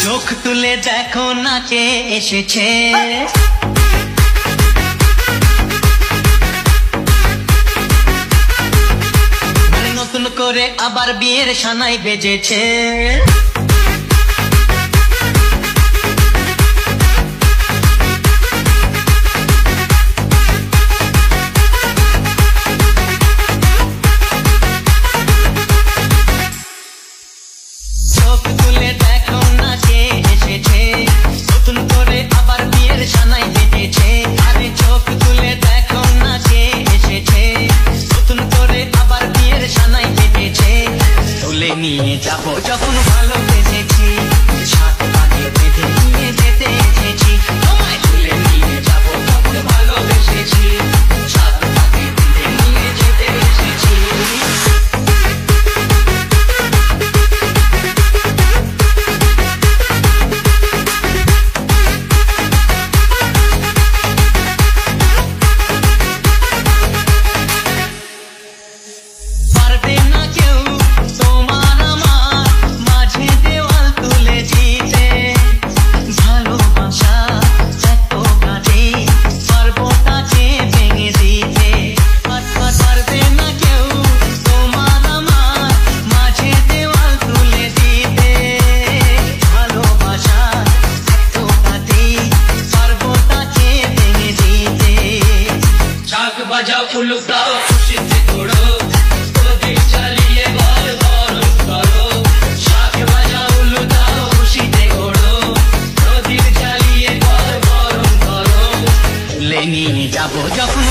চোখ তুলে দেখো না কে এসেছে, নতুন করে আবার বিয়ের সানাই বেজেছে। চোখ তুলে দেখো না কে এসেছে, নতুন করে আবার বিয়ের সানাই বেজেছে। আরে চোখ তুলে দেখো না কে এসেছে, নতুন করে আবার বিয়ের সানাই বেজেছে। তুলে নিয়ে যাবো যখন ভালোবেসেছি, সাত পাকে বেঁধে নিয়ে যেতে এসেছি। তোমায় তুলে নিয়ে যাবো যখন ভালোবেসেছি, সাত পাকে বেঁধে নিয়ে যেতে এসেছি। বাজাও উলুক দাও খুশিতে ঘোড়ো, প্রদীপ জ্বালিয়ে বল বরণ করো। শাক বাজাও উলুক দাও খুশিতে ঘোড়ো, প্রদীপ জ্বালিয়ে বল বরণ করো। তুলে নিয়ে যাবো যখন